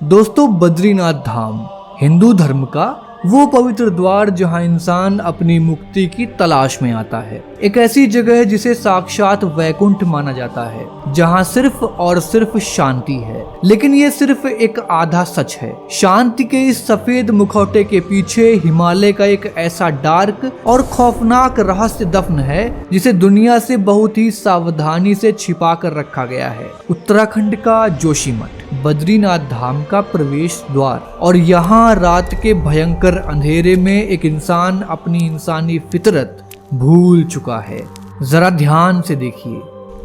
दोस्तों, बद्रीनाथ धाम हिंदू धर्म का वो पवित्र द्वार जहां इंसान अपनी मुक्ति की तलाश में आता है। एक ऐसी जगह है जिसे साक्षात वैकुंठ माना जाता है, जहां सिर्फ और सिर्फ शांति है। लेकिन ये सिर्फ एक आधा सच है। शांति के इस सफेद मुखौटे के पीछे हिमालय का एक ऐसा डार्क और खौफनाक रहस्य दफन है जिसे दुनिया से बहुत ही सावधानी से छिपा कर रखा गया है। उत्तराखंड का जोशीमठ, बद्रीनाथ धाम का प्रवेश द्वार, और यहाँ रात के भयंकर अंधेरे में एक इंसान अपनी इंसानी फितरत भूल चुका है। जरा ध्यान से देखिए,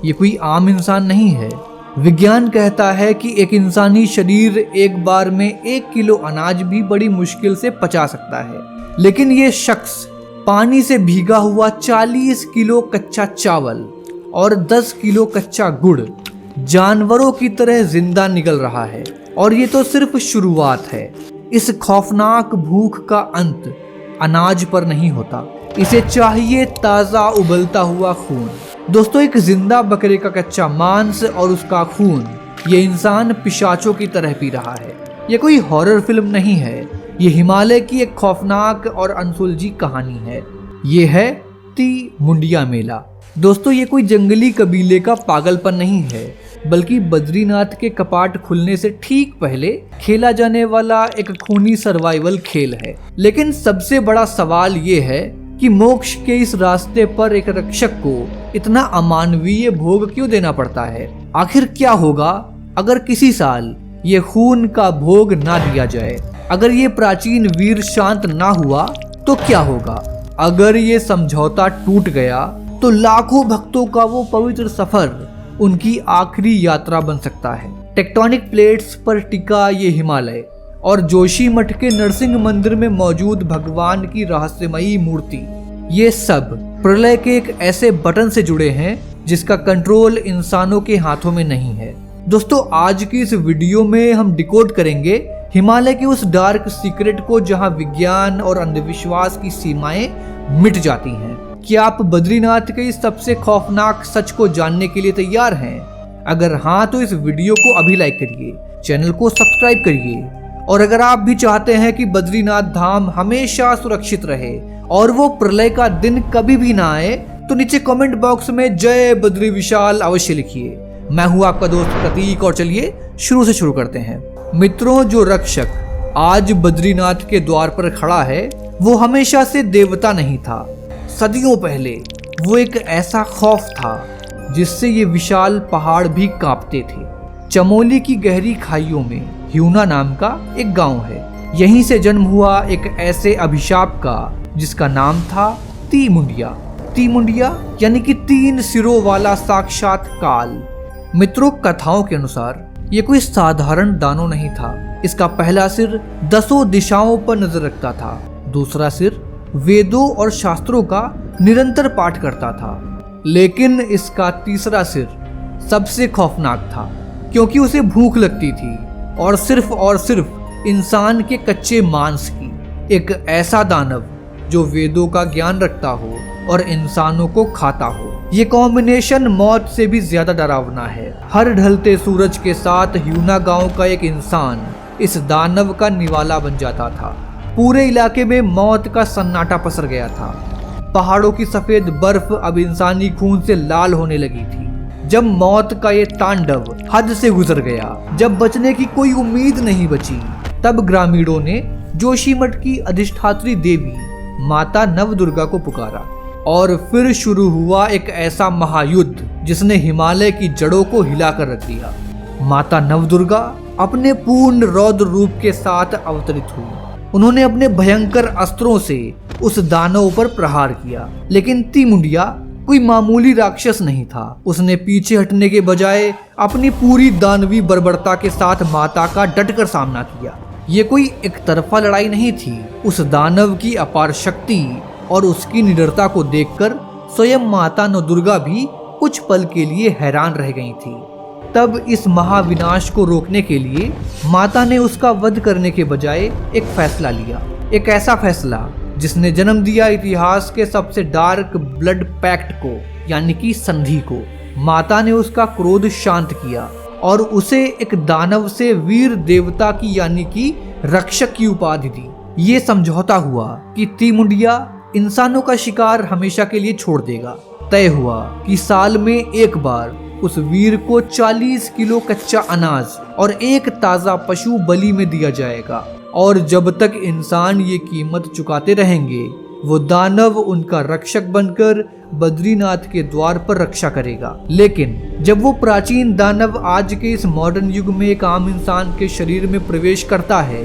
ये कोई आम इंसान नहीं है। विज्ञान कहता है कि एक इंसानी शरीर एक बार में 1 किलो अनाज भी बड़ी मुश्किल से पचा सकता है, लेकिन ये शख्स पानी से भीगा हुआ 40 किलो कच्चा चावल और 10 किलो कच्चा गुड़ जानवरों की तरह जिंदा निकल रहा है। और ये तो सिर्फ शुरुआत है। इस खौफनाक भूख का अंत अनाज पर नहीं होता, इसे चाहिए ताज़ा उबलता हुआ खून। दोस्तों, एक जिंदा बकरे का कच्चा मांस और उसका खून ये इंसान पिशाचों की तरह पी रहा है। ये कोई हॉरर फिल्म नहीं है, ये हिमालय की एक खौफनाक और अनसुलझी कहानी है। ये है ती मुंडिया मेला। दोस्तों, ये कोई जंगली कबीले का पागलपन नहीं है, बल्कि बद्रीनाथ के कपाट खुलने से ठीक पहले खेला जाने वाला एक खूनी सर्वाइवल खेल है। लेकिन सबसे बड़ा सवाल ये है कि मोक्ष के इस रास्ते पर एक रक्षक को इतना अमानवीय भोग क्यों देना पड़ता है। आखिर क्या होगा अगर किसी साल ये खून का भोग ना दिया जाए? अगर ये प्राचीन वीर शांत ना हुआ तो क्या होगा? अगर ये समझौता टूट गया तो लाखों भक्तों का वो पवित्र सफर उनकी आखिरी यात्रा बन सकता है। टेक्टोनिक प्लेट्स पर टिका ये हिमालय और जोशीमठ के नरसिंह मंदिर में मौजूद भगवान की रहस्यमयी मूर्ति, ये सब प्रलय के एक ऐसे बटन से जुड़े हैं जिसका कंट्रोल इंसानों के हाथों में नहीं है। दोस्तों, आज की इस वीडियो में हम डिकोड करेंगे हिमालय के उस डार्क सीक्रेट को जहां विज्ञान और अंधविश्वास की सीमाएं मिट जाती हैं। क्या आप बद्रीनाथ के इस सबसे खौफनाक सच को जानने के लिए तैयार हैं? अगर हाँ, तो इस वीडियो को अभी लाइक करिए, चैनल को सब्सक्राइब करिए, और अगर आप भी चाहते हैं कि बद्रीनाथ धाम हमेशा सुरक्षित रहे और वो प्रलय का दिन कभी भी ना आए, तो नीचे कमेंट बॉक्स में जय बद्री विशाल अवश्य लिखिए। मैं हूँ आपका दोस्त प्रतीक, और चलिए शुरू से शुरू करते हैं। मित्रों, जो रक्षक आज बद्रीनाथ के द्वार पर खड़ा है वो हमेशा से देवता नहीं था। सदियों पहले वो एक ऐसा खौफ था जिससे ये विशाल पहाड़ भी कांपते थे। चमोली की गहरी खाइयों में ह्यूना नाम का एक गांव है। यहीं से जन्म हुआ एक ऐसे अभिशाप का जिसका नाम था ती मुंडिया। ती मुंडिया यानी कि 3 सिरों वाला साक्षात काल। मित्रों, कथाओं के अनुसार ये कोई साधारण दानव नहीं था। इसका पहला सिर 10 दिशाओं पर नजर रखता था, दूसरा सिर वेदों और शास्त्रों का निरंतर पाठ करता था, लेकिन इसका तीसरा सिर सबसे खौफनाक था, क्योंकि उसे भूख लगती थी और सिर्फ इंसान के कच्चे मांस की। एक ऐसा दानव जो वेदों का ज्ञान रखता हो और इंसानों को खाता हो। ये कॉम्बिनेशन मौत से भी ज्यादा डरावना है। हर ढलते सूरज के साथ ह्यूना गांव का एक इंसान इस दानव का निवाला बन जाता था। पूरे इलाके में मौत का सन्नाटा पसर गया था। पहाड़ों की सफेद बर्फ अब इंसानी खून से लाल होने लगी थी। जब मौत का ये तांडव हद से गुजर गया, जब बचने की कोई उम्मीद नहीं बची, तब ग्रामीणों ने जोशीमठ की अधिष्ठात्री देवी माता नवदुर्गा को पुकारा, और फिर शुरू हुआ एक ऐसा महायुद्ध जिसने हिमालय की जड़ों को हिलाकर रख दिया। माता नवदुर्गा अपने पूर्ण रौद्र रूप के साथ अवतरित हुई। उन्होंने अपने भयंकर अस्त्रों से उस दानव पर प्रहार किया, लेकिन ती मुंडिया कोई मामूली राक्षस नहीं था। उसने पीछे हटने के बजाय अपनी पूरी दानवी बर्बरता के साथ माता का डटकर सामना किया। ये कोई एक तरफा लड़ाई नहीं थी। उस दानव की अपार शक्ति और उसकी निडरता को देखकर स्वयं माता नवदुर्गा भी कुछ पल के लिए हैरान रह गई थी। तब इस महाविनाश को रोकने के लिए माता ने उसका वध करने के बजाय एक फैसला लिया। एक ऐसा फैसला जिसने जन्म दिया इतिहास के सबसे डार्क ब्लड पैक्ट को, यानी कि संधि को। माता ने उसका क्रोध शांत किया और उसे एक दानव से वीर देवता की यानी कि रक्षक की उपाधि दी। ये समझौता हुआ कि तीमुंडिया इंसानों का शिकार हमेशा के लिए छोड़ देगा। तय हुआ कि साल में एक बार उस वीर को 40 किलो कच्चा अनाज और एक ताजा पशु बलि में दिया जाएगा, और जब तक इंसान ये कीमत चुकाते रहेंगे वो दानव उनका रक्षक बनकर बद्रीनाथ के द्वार पर रक्षा करेगा। लेकिन जब वो प्राचीन दानव आज के इस मॉडर्न युग में एक आम इंसान के शरीर में प्रवेश करता है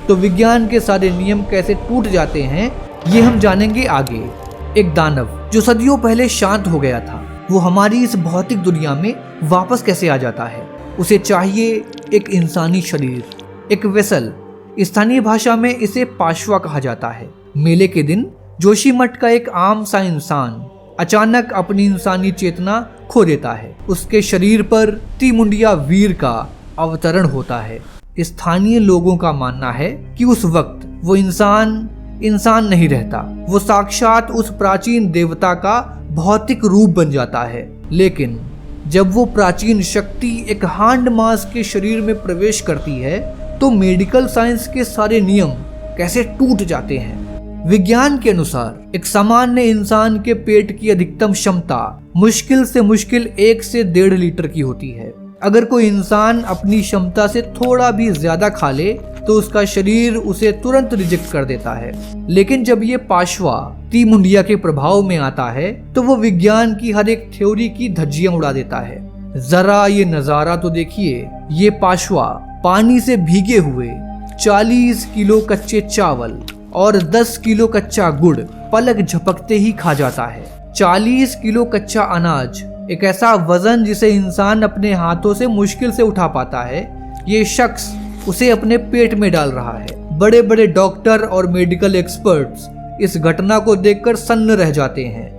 तो विज्ञान के सारे नियम कैसे टूट जाते हैं ये हम जानेंगे आगे। एक दानव जो सदियों पहले शांत हो गया था वो हमारी इस भौतिक दुनिया में वापस कैसे आ जाता है। उसे चाहिए एक इंसानी शरीर, एक वेसल। स्थानीय भाषा में इसे पाशवा कहा जाता है। मेले के दिन जोशीमठ का एक आम सा इंसान अचानक अपनी इंसानी चेतना खो देता है। उसके शरीर पर तीमुंडिया वीर का अवतरण होता है। स्थानीय लोगों का मानना है कि उस वक्त वो इंसान नहीं रहता, वो साक्षात उस प्राचीन देवता का भौतिक रूप बन जाता है। लेकिन जब वो प्राचीन शक्ति एक हांड मास के शरीर में प्रवेश करती है तो मेडिकल साइंस के सारे नियम कैसे टूट जाते हैं। विज्ञान के अनुसार एक सामान्य इंसान के पेट की अधिकतम क्षमता मुश्किल से मुश्किल 1 से 1.5 लीटर की होती है। अगर कोई इंसान अपनी क्षमता से थोड़ा भी ज्यादा खा ले तो उसका शरीर उसे तुरंत रिजेक्ट कर देता है। लेकिन जब ये पाशवा तीमुंडिया के प्रभाव में आता है तो वो विज्ञान की हर एक थ्योरी की धज्जियां उड़ा देता है। जरा ये नजारा तो देखिए। ये पाशवा पानी से भीगे हुए 40 किलो कच्चे चावल और 10 किलो कच्चा गुड़ पलक झपकते ही खा जाता है। 40 किलो कच्चा अनाज, एक ऐसा वजन जिसे इंसान अपने हाथों से मुश्किल से उठा पाता है, ये शख्स उसे अपने पेट में डाल रहा है। बड़े बड़े डॉक्टर और मेडिकल एक्सपर्ट्स इस घटना को देखकर सन्न रह जाते हैं,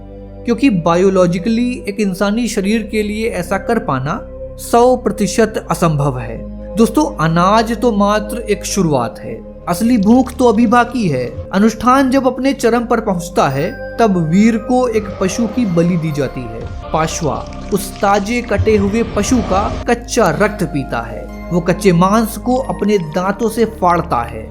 क्योंकि बायोलॉजिकली एक इंसानी शरीर के लिए ऐसा कर पाना 100% असंभव है। दोस्तों, अनाज तो मात्र एक शुरुआत है, असली भूख तो अभी बाकी है। अनुष्ठान जब अपने चरम पर पहुंचता है तब वीर को एक पशु की बलि दी जाती है। पाशवा उस ताजे कटे हुए पशु का कच्चा रक्त पीता है। वो कच्चे मांस को अपने दांतों से फाड़ता है।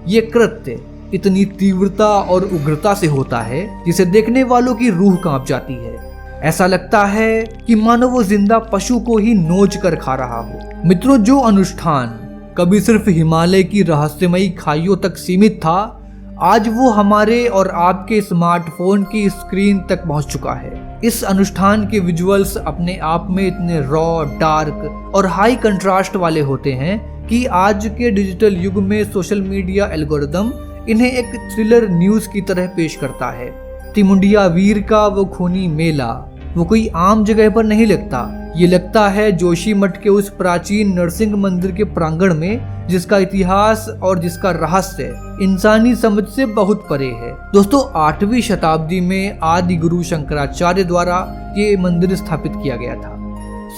ये कृत्य इतनी तीव्रता और उग्रता से होता है जिसे देखने वालों की रूह कांप जाती है। ऐसा लगता है कि मानो वो जिंदा पशु को ही नोच कर खा रहा हो। मित्रों, जो अनुष्ठान कभी सिर्फ हिमालय की रहस्यमयी खाइयों तक सीमित था, आज वो हमारे और आपके स्मार्टफोन की स्क्रीन तक पहुंच चुका है। इस अनुष्ठान के विजुअल्स अपने आप में इतने रॉ, डार्क और हाई कंट्रास्ट वाले होते हैं कि आज के डिजिटल युग में सोशल मीडिया एल्गोरिदम इन्हें एक थ्रिलर न्यूज की तरह पेश करता है। तीमुंडिया वीर का वो खूनी मेला वो कोई आम जगह पर नहीं लगता। ये लगता है जोशीमठ के उस प्राचीन नरसिंह मंदिर के प्रांगण में, जिसका इतिहास और जिसका रहस्य इंसानी समझ से बहुत परे है। दोस्तों, 8वीं शताब्दी में आदि गुरु शंकराचार्य द्वारा ये मंदिर स्थापित किया गया था।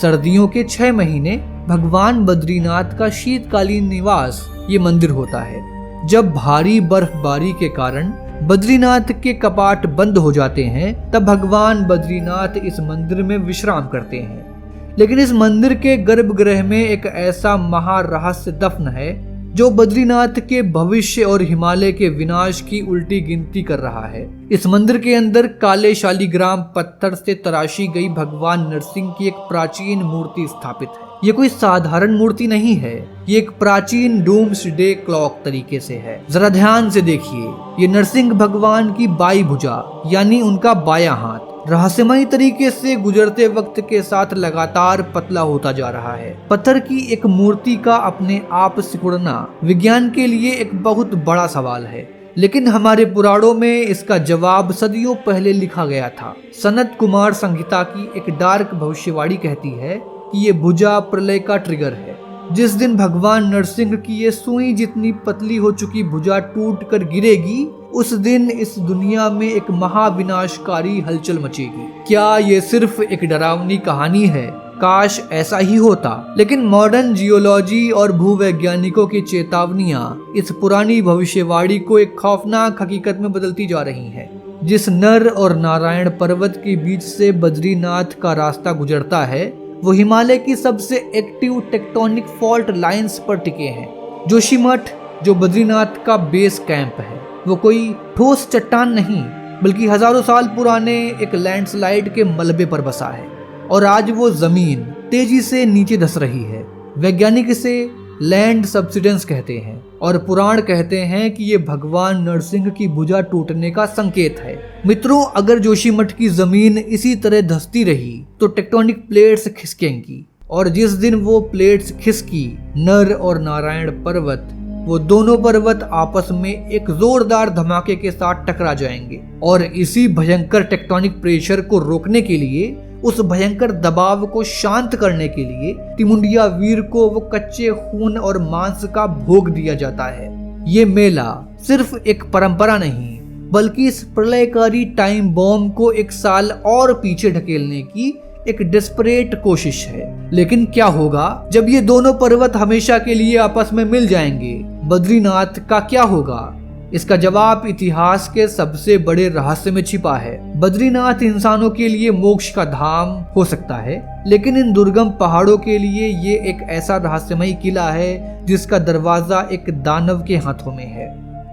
सर्दियों के 6 महीने भगवान बद्रीनाथ का शीतकालीन निवास ये मंदिर होता है। जब भारी बर्फबारी के कारण बद्रीनाथ के कपाट बंद हो जाते हैं तब भगवान बद्रीनाथ इस मंदिर में विश्राम करते हैं। लेकिन इस मंदिर के गर्भगृह में एक ऐसा महारहस्य दफन है जो बद्रीनाथ के भविष्य और हिमालय के विनाश की उल्टी गिनती कर रहा है। इस मंदिर के अंदर काले शालीग्राम पत्थर से तराशी गई भगवान नरसिंह की एक प्राचीन मूर्ति स्थापित है। ये कोई साधारण मूर्ति नहीं है, ये एक प्राचीन डूम्सडे क्लॉक तरीके से है। जरा ध्यान से देखिए, ये नरसिंह भगवान की बाई भुजा यानी उनका बायां हाथ रहस्यमयी तरीके से गुजरते वक्त के साथ लगातार पतला होता जा रहा है। पत्थर की एक मूर्ति का अपने आप सिकुड़ना विज्ञान के लिए एक बहुत बड़ा सवाल है, लेकिन हमारे पुराणों में इसका जवाब सदियों पहले लिखा गया था। सनत कुमार संहिता की एक डार्क भविष्यवाणी कहती है कि ये भुजा प्रलय का ट्रिगर है। जिस दिन भगवान नरसिंह की ये सुई जितनी पतली हो चुकी भुजा टूट कर गिरेगी, उस दिन इस दुनिया में एक महाविनाशकारी हलचल मचेगी। क्या ये सिर्फ एक डरावनी कहानी है? काश ऐसा ही होता, लेकिन मॉडर्न जियोलॉजी और भूवैज्ञानिकों की चेतावनियां इस पुरानी भविष्यवाणी को एक खौफनाक हकीकत में बदलती जा रही हैं। जिस नर और नारायण पर्वत के बीच से बद्रीनाथ का रास्ता गुजरता है वो हिमालय की सबसे एक्टिव टेक्टोनिक फॉल्ट लाइंस पर टिके हैं। जोशीमठ जो बद्रीनाथ का बेस कैंप है, वो कोई ठोस चट्टान नहीं बल्कि हजारों साल पुराने एक लैंडस्लाइड के मलबे पर बसा है और आज वो जमीन तेजी से नीचे धंस रही है। वैज्ञानिक इसे लैंड सब्सिडेंस कहते हैं और पुराण कहते हैं कि ये भगवान नरसिंह की भुजा टूटने का संकेत है। मित्रों, अगर जोशीमठ की जमीन इसी तरह धंसती रही तो टेक्टोनिक प्लेट्स खिसकेंगी और जिस दिन वो प्लेट्स खिसकी, नर और नारायण पर्वत, वो दोनों पर्वत आपस में एक जोरदार धमाके के साथ टकरा जाएंगे और इसी भयंकर टेक्टोनिक प्रेशर को रोकने के लिए, उस भयंकर दबाव को शांत करने के लिए टिमुंडिया वीर को वो कच्चे खून और मांस का भोग दिया जाता है। ये मेला सिर्फ एक परंपरा नहीं बल्कि इस प्रलयकारी टाइम बॉम्ब को एक साल और पीछे ढकेलने की एक डेस्परेट कोशिश है। लेकिन क्या होगा जब ये दोनों पर्वत हमेशा के लिए आपस में मिल जाएंगे? बद्रीनाथ का क्या होगा? इसका जवाब इतिहास के सबसे बड़े रहस्य में छिपा है। बद्रीनाथ इंसानों के लिए मोक्ष का धाम हो सकता है, लेकिन इन दुर्गम पहाड़ों के लिए ये एक ऐसा रहस्यमयी किला है जिसका दरवाजा एक दानव के हाथों में है।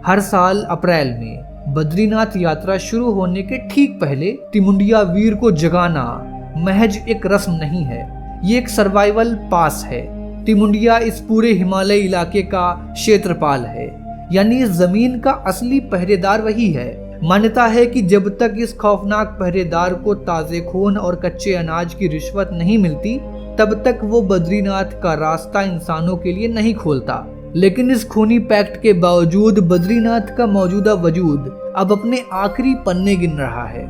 हर साल अप्रैल में बद्रीनाथ यात्रा शुरू होने के ठीक पहले टिमुंडिया वीर को जगाना महज एक रस्म नहीं है, ये एक सर्वाइवल पास है। टिमुंडिया इस पूरे हिमालय इलाके का क्षेत्रपाल है, यानी इस जमीन का असली पहरेदार वही है। मान्यता है कि जब तक इस खौफनाक पहरेदार को ताजे खून और कच्चे अनाज की रिश्वत नहीं मिलती, तब तक वो बद्रीनाथ का रास्ता इंसानों के लिए नहीं खोलता। लेकिन इस खूनी पैक्ट के बावजूद बद्रीनाथ का मौजूदा वजूद अब अपने आखिरी पन्ने गिन रहा है।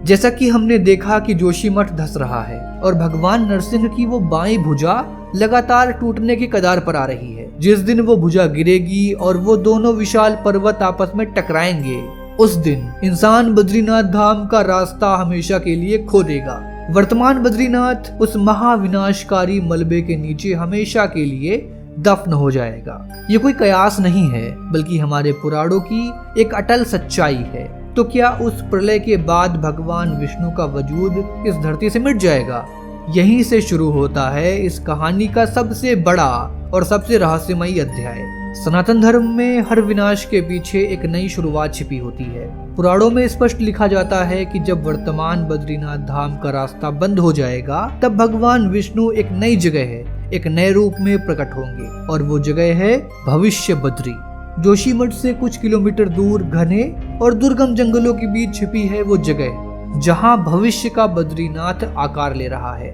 जैसा कि हमने देखा कि जोशीमठ धंस रहा है और भगवान नरसिंह की वो बाईं भुजा लगातार टूटने की कगार पर आ रही है। जिस दिन वो भुजा गिरेगी और वो दोनों विशाल पर्वत आपस में टकराएंगे, उस दिन इंसान बद्रीनाथ धाम का रास्ता हमेशा के लिए खो देगा। वर्तमान बद्रीनाथ उस महाविनाशकारी मलबे के नीचे हमेशा के लिए दफन हो जाएगा। ये कोई कयास नहीं है बल्कि हमारे पुराणों की एक अटल सच्चाई है। तो क्या उस प्रलय के बाद भगवान विष्णु का वजूद इस धरती से मिट जाएगा? यहीं से शुरू होता है इस कहानी का सबसे बड़ा और सबसे रहस्यमयी अध्याय। सनातन धर्म में हर विनाश के पीछे एक नई शुरुआत छिपी होती है। पुराणों में स्पष्ट लिखा जाता है कि जब वर्तमान बद्रीनाथ धाम का रास्ता बंद हो जाएगा, तब भगवान विष्णु एक नई जगह है, एक नए रूप में प्रकट होंगे और वो जगह है भविष्य बद्री। जोशीमठ से कुछ किलोमीटर दूर घने और दुर्गम जंगलों के बीच छिपी है वो जगह जहां भविष्य का बद्रीनाथ आकार ले रहा है।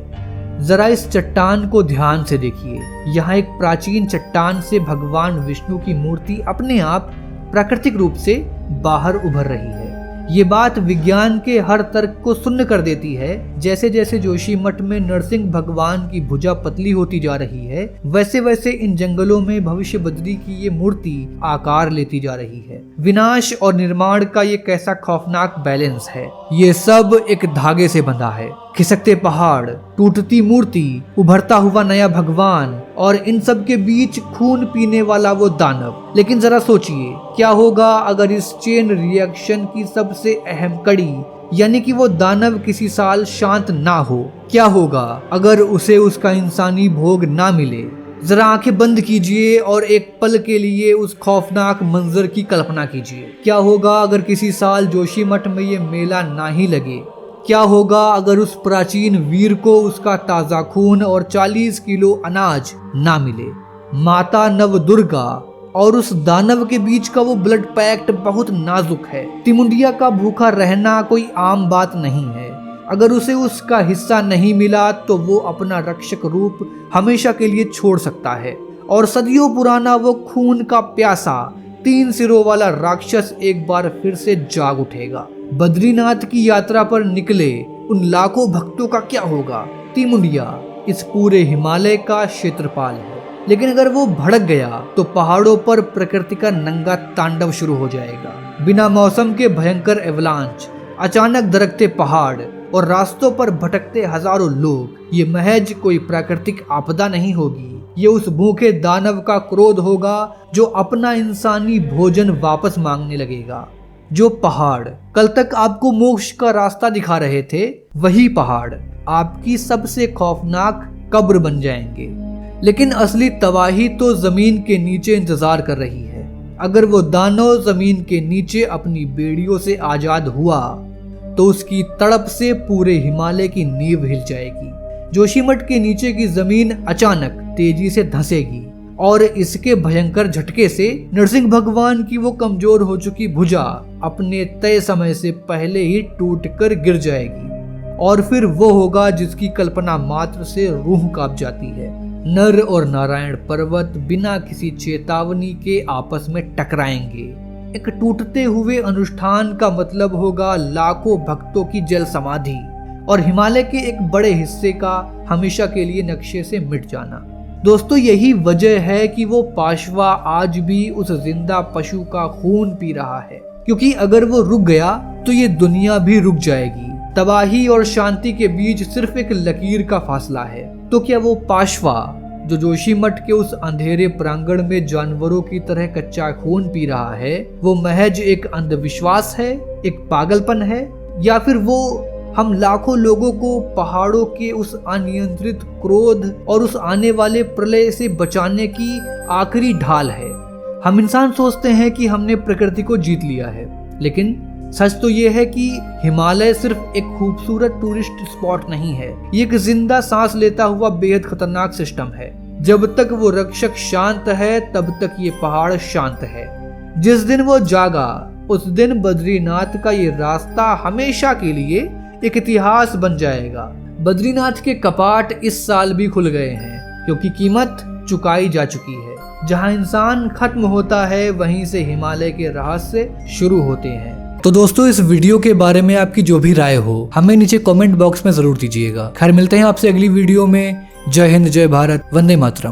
जरा इस चट्टान को ध्यान से देखिए। यहाँ एक प्राचीन चट्टान से भगवान विष्णु की मूर्ति अपने आप प्राकृतिक रूप से बाहर उभर रही है। ये बात विज्ञान के हर तर्क को शून्य कर देती है। जैसे जैसे जोशीमठ में नरसिंह भगवान की भुजा पतली होती जा रही है, वैसे वैसे इन जंगलों में भविष्य बद्री की ये मूर्ति आकार लेती जा रही है। विनाश और निर्माण का ये कैसा खौफनाक बैलेंस है। ये सब एक धागे से बंधा है। खिसकते पहाड़, टूटती मूर्ति, उभरता हुआ नया भगवान और इन सब के बीच खून पीने वाला वो दानव। लेकिन जरा सोचिए, क्या होगा अगर इस चेन रिएक्शन की सबसे अहम कड़ी यानी कि वो दानव किसी साल शांत ना हो? क्या होगा अगर उसे उसका इंसानी भोग ना मिले? जरा आंखें बंद कीजिए और एक पल के लिए उस खौफनाक मंजर की कल्पना कीजिए। क्या होगा अगर किसी साल जोशीमठ में ये मेला ना ही लगे? क्या होगा अगर उस प्राचीन वीर को उसका ताजा खून और 40 किलो अनाज ना मिले? माता नव दुर्गा और उस दानव के बीच का वो ब्लड पैक्ट बहुत नाजुक है। टिमुंडिया का भूखा रहना कोई आम बात नहीं है। अगर उसे उसका हिस्सा नहीं मिला तो वो अपना रक्षक रूप हमेशा के लिए छोड़ सकता है और सदियों पुराना वो खून का प्यासा 3 सिरों वाला राक्षस एक बार फिर से जाग उठेगा। बद्रीनाथ की यात्रा पर निकले उन लाखों भक्तों का क्या होगा? टिमुंडिया इस पूरे हिमालय का क्षेत्रपाल है, लेकिन अगर वो भड़क गया तो पहाड़ों पर प्रकृति का नंगा तांडव शुरू हो जाएगा। बिना मौसम के भयंकर एवलांच, अचानक दरकते पहाड़ और रास्तों पर भटकते हजारों लोग, ये महज कोई प्राकृतिक आपदा नहीं होगी। ये उस भूखे दानव का क्रोध होगा जो अपना इंसानी भोजन वापस मांगने लगेगा। जो पहाड़ कल तक आपको मोक्ष का रास्ता दिखा रहे थे, वही पहाड़ आपकी सबसे खौफनाक कब्र बन जाएंगे। लेकिन असली तबाही तो जमीन के नीचे इंतजार कर रही है। अगर वो दानव जमीन के नीचे अपनी बेड़ियों से आजाद हुआ तो उसकी तड़प से पूरे हिमालय की नींव हिल जाएगी। जोशीमठ के नीचे की जमीन अचानक तेजी से धंसेगी और इसके भयंकर झटके से नरसिंह भगवान की वो कमजोर हो चुकी भुजा अपने तय समय से पहले ही टूटकर गिर जाएगी। और फिर वो होगा जिसकी कल्पना मात्र से रूह कांप जाती है। नर और नारायण पर्वत बिना किसी चेतावनी के आपस में टकराएंगे। एक टूटते हुए अनुष्ठान का मतलब होगा लाखों भक्तों की जल समाधि और हिमालय के एक बड़े हिस्से का हमेशा के लिए नक्शे से मिट जाना। दोस्तों, यही वजह है कि वो पाशवा आज भी उस जिंदा पशु का खून पी रहा है, क्योंकि अगर वो रुक गया तो ये दुनिया भी रुक जाएगी। तबाही और शांति के बीच सिर्फ एक लकीर का फासला है। तो क्या वो पाशवा जो जोशीमठ के उस अंधेरे प्रांगण में जानवरों की तरह कच्चा खून पी रहा है, वो महज एक अंधविश्वास है, एक पागलपन है, या फिर वो हम लाखों लोगों को पहाड़ों के उस अनियंत्रित क्रोध और उस आने वाले प्रलय से बचाने की आखिरी ढाल है? हम इंसान सोचते हैं कि हमने प्रकृति को जीत लिया है, लेकिन सच तो ये है कि हिमालय सिर्फ एक खूबसूरत टूरिस्ट स्पॉट नहीं है, ये एक जिंदा सांस लेता हुआ बेहद खतरनाक सिस्टम है। जब तक वो रक्षक शांत है तब तक ये पहाड़ शांत है। जिस दिन वो जागा उस दिन बद्रीनाथ का ये रास्ता हमेशा के लिए एक इतिहास बन जाएगा। बद्रीनाथ के कपाट इस साल भी खुल गए हैं, क्योंकि कीमत चुकाई जा चुकी है। जहां इंसान खत्म होता है वहीं से हिमालय के रहस्य शुरू होते हैं। तो दोस्तों, इस वीडियो के बारे में आपकी जो भी राय हो हमें नीचे कमेंट बॉक्स में जरूर दीजिएगा। खैर, मिलते हैं आपसे अगली वीडियो में। जय हिंद, जय भारत, वंदे मातरम।